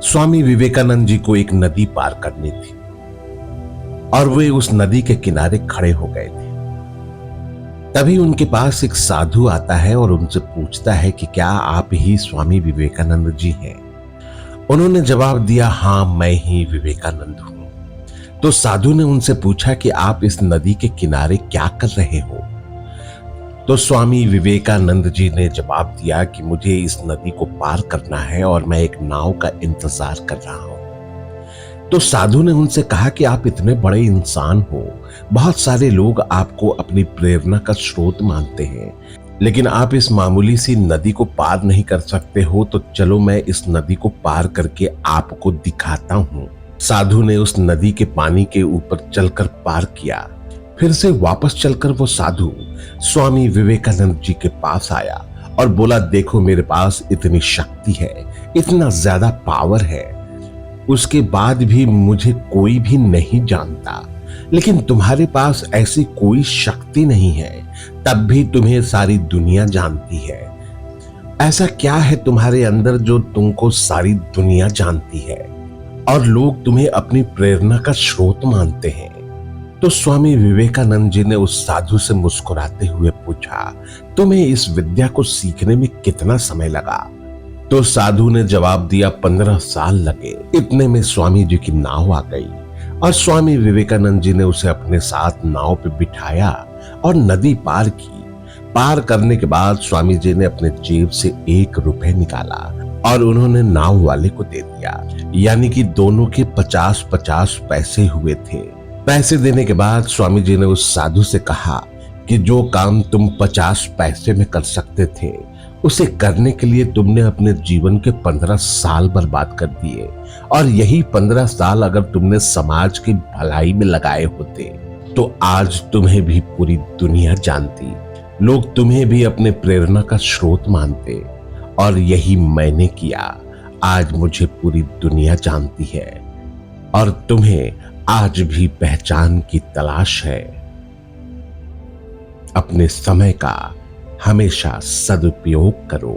स्वामी विवेकानंद जी को एक नदी पार करनी थी और वे उस नदी के किनारे खड़े हो गए थे। तभी उनके पास एक साधु आता है और उनसे पूछता है कि क्या आप ही स्वामी विवेकानंद जी हैं? उन्होंने जवाब दिया, हाँ मैं ही विवेकानंद हूं। तो साधु ने उनसे पूछा कि आप इस नदी के किनारे क्या कर रहे हो? तो स्वामी विवेकानंद जी ने जवाब दिया कि मुझे इस नदी को पार करना है और मैं एक नाव का इंतजार कर रहा हूं। तो साधु ने उनसे कहा कि आप इतने बड़े इंसान हो, बहुत सारे लोग आपको अपनी प्रेरणा का स्रोत मानते हैं, लेकिन आप इस मामूली सी नदी को पार नहीं कर सकते हो, तो चलो मैं इस नदी को पार करके आपको दिखाता हूं। साधु ने उस नदी के पानी के ऊपर चलकर पार किया। फिर से वापस चलकर वो साधु स्वामी विवेकानंद जी के पास आया और बोला, देखो मेरे पास इतनी शक्ति है, इतना ज्यादा पावर है, उसके बाद भी मुझे कोई भी नहीं जानता, लेकिन तुम्हारे पास ऐसी कोई शक्ति नहीं है, तब भी तुम्हें सारी दुनिया जानती है। ऐसा क्या है तुम्हारे अंदर जो तुमको सारी दुनिया जानती है और लोग तुम्हें अपनी प्रेरणा का स्रोत मानते हैं? तो स्वामी विवेकानंद जी ने उस साधु से मुस्कुराते हुए पूछा, तुम्हें इस विद्या को सीखने में कितना समय लगा? तो साधु ने जवाब दिया, 15 साल लगे। इतने में स्वामी जी की नाव आ गई और स्वामी विवेकानंद जी ने उसे अपने साथ नाव पे बिठाया और नदी पार की। पार करने के बाद स्वामी जी ने अपने जेब से 1 रुपए निकाला और उन्होंने नाव वाले को दे दिया, यानी कि दोनों के 50-50 पैसे हुए थे। पैसे देने के बाद स्वामी जी ने उस साधु से कहा कि जो काम तुम 50 पैसे में कर सकते थे, उसे करने के लिए तुमने अपने जीवन के 15 साल बर्बाद कर दिए, और यही 15 साल अगर तुमने समाज की भलाई में लगाए होते तो आज तुम्हें भी पूरी दुनिया जानती, लोग तुम्हें भी अपने प्रेरणा का स्रोत मानते, और यही मैंने किया। आज मुझे पूरी दुनिया जानती है और तुम्हें आज भी पहचान की तलाश है। अपने समय का हमेशा सदुपयोग करो।